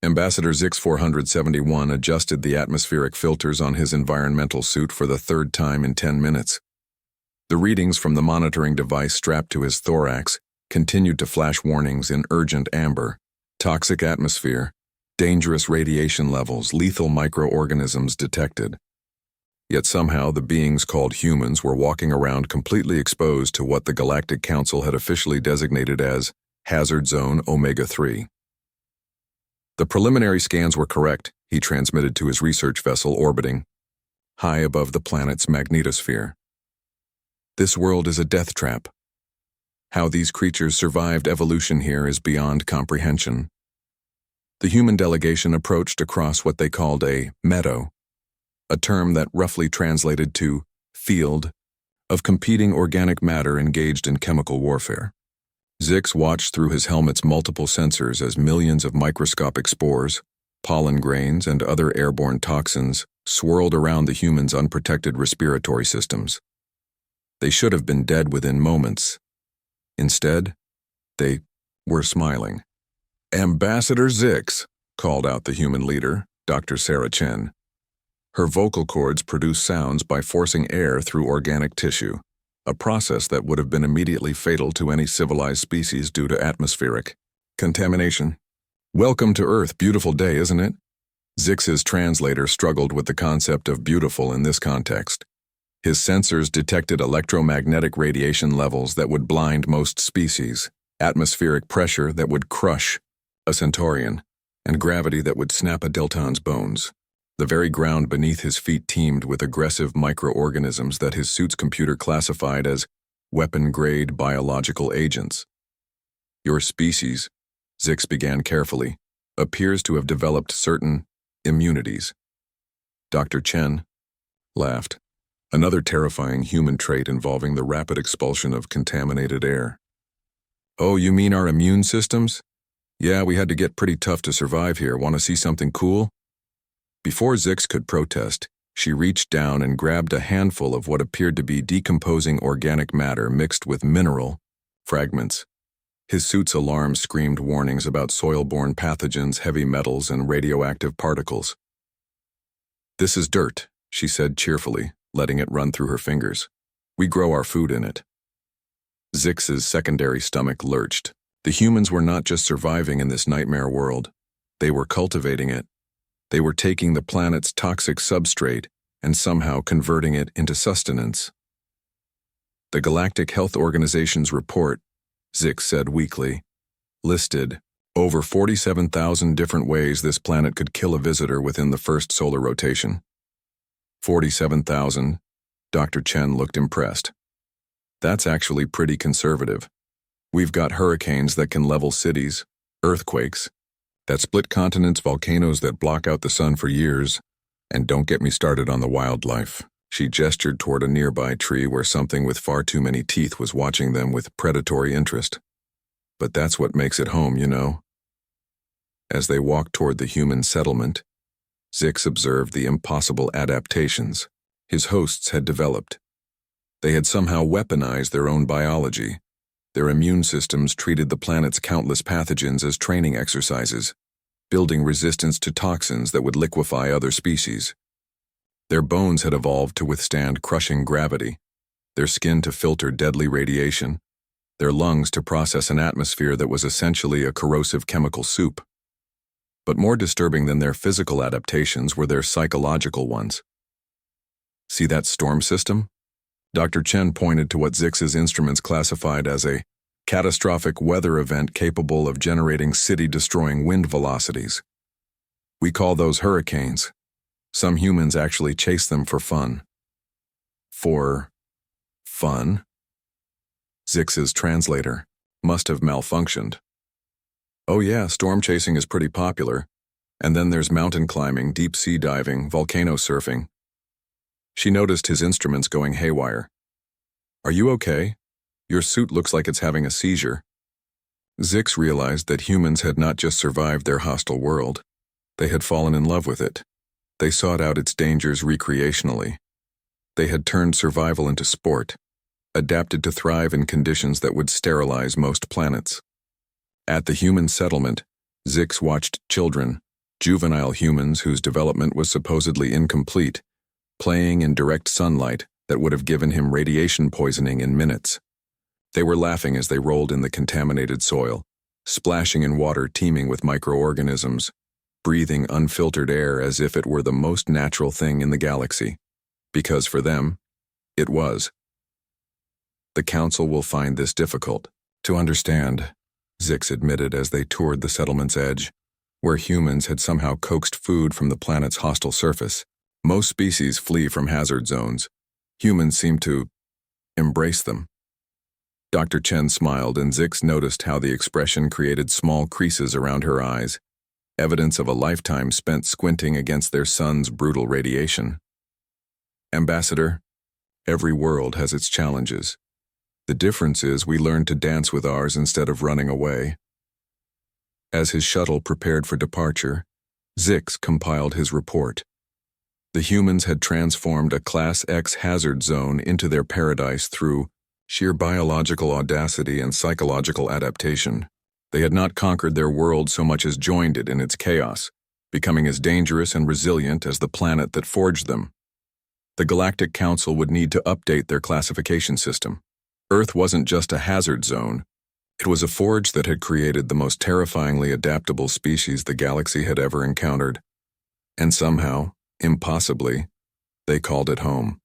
Ambassador Zix 471 adjusted the atmospheric filters on his environmental suit for the third time in 10 minutes. The readings from the monitoring device strapped to his thorax continued to flash warnings in urgent amber: toxic atmosphere, dangerous radiation levels, lethal microorganisms detected. Yet somehow the beings called humans were walking around completely exposed to what the Galactic Council had officially designated as Hazard Zone Omega-3. The preliminary scans were correct, he transmitted to his research vessel orbiting high above the planet's magnetosphere. This world is a death trap. How these creatures survived evolution here is beyond comprehension. The human delegation approached across what they called a meadow, a term that roughly translated to field, of competing organic matter engaged in chemical warfare. Zix watched through his helmet's multiple sensors as millions of microscopic spores, pollen grains, and other airborne toxins swirled around the humans' unprotected respiratory systems. They should have been dead within moments. Instead, they were smiling. "Ambassador Zix," called out the human leader, Dr. Sarah Chen. Her vocal cords produced sounds by forcing air through organic tissue, a process that would have been immediately fatal to any civilized species due to atmospheric contamination. "Welcome to Earth, beautiful day, isn't it?" Zix's translator struggled with the concept of beautiful in this context. His sensors detected electromagnetic radiation levels that would blind most species, atmospheric pressure that would crush a centaurian, and gravity that would snap a Delton's bones. The very ground beneath his feet teemed with aggressive microorganisms that his suit's computer classified as weapon-grade biological agents. "Your species," Zix began carefully, "appears to have developed certain immunities." Dr. Chen laughed. Another terrifying human trait involving the rapid expulsion of contaminated air. "Oh, you mean our immune systems? Yeah, we had to get pretty tough to survive here. Want to see something cool?" Before Zix could protest, she reached down and grabbed a handful of what appeared to be decomposing organic matter mixed with mineral fragments. His suit's alarm screamed warnings about soil-borne pathogens, heavy metals, and radioactive particles. "This is dirt," she said cheerfully, letting it run through her fingers. "We grow our food in it." Zix's secondary stomach lurched. The humans were not just surviving in this nightmare world. They were cultivating it. They were taking the planet's toxic substrate and somehow converting it into sustenance. The Galactic Health Organization's report, Zix said weakly, listed over 47,000 different ways this planet could kill a visitor within the first solar rotation. 47,000, Dr. Chen looked impressed. "That's actually pretty conservative. We've got hurricanes that can level cities, earthquakes that split continents, volcanoes that block out the sun for years, and don't get me started on the wildlife." She gestured toward a nearby tree where something with far too many teeth was watching them with predatory interest. "But that's what makes it home, you know." As they walked toward the human settlement, Zix observed the impossible adaptations his hosts had developed. They had somehow weaponized their own biology. Their immune systems treated the planet's countless pathogens as training exercises, building resistance to toxins that would liquefy other species. Their bones had evolved to withstand crushing gravity, their skin to filter deadly radiation, their lungs to process an atmosphere that was essentially a corrosive chemical soup. But more disturbing than their physical adaptations were their psychological ones. "See that storm system?" Dr. Chen pointed to what Zix's instruments classified as a catastrophic weather event capable of generating city-destroying wind velocities. "We call those hurricanes. Some humans actually chase them for fun." "For fun?" Zix's translator must have malfunctioned. "Oh yeah, storm chasing is pretty popular. And then there's mountain climbing, deep sea diving, volcano surfing." She noticed his instruments going haywire. "Are you okay? Your suit looks like it's having a seizure." Zix realized that humans had not just survived their hostile world. They had fallen in love with it. They sought out its dangers recreationally. They had turned survival into sport, adapted to thrive in conditions that would sterilize most planets. At the human settlement, Zix watched children, juvenile humans whose development was supposedly incomplete, playing in direct sunlight that would have given him radiation poisoning in minutes. They were laughing as they rolled in the contaminated soil, splashing in water teeming with microorganisms, breathing unfiltered air as if it were the most natural thing in the galaxy. Because for them, it was. The Council will find this difficult to understand, Zix admitted as they toured the settlement's edge, where humans had somehow coaxed food from the planet's hostile surface. Most species flee from hazard zones. Humans seem to embrace them. Dr. Chen smiled, and Zix noticed how the expression created small creases around her eyes, evidence of a lifetime spent squinting against their sun's brutal radiation. Ambassador, every world has its challenges. The difference is we learn to dance with ours instead of running away. As his shuttle prepared for departure, Zix compiled his report. The humans had transformed a Class X hazard zone into their paradise through sheer biological audacity and psychological adaptation. They had not conquered their world so much as joined it in its chaos, becoming as dangerous and resilient as the planet that forged them. The Galactic Council would need to update their classification system. Earth wasn't just a hazard zone. It was a forge that had created the most terrifyingly adaptable species the galaxy had ever encountered. And somehow, impossibly, they called it home.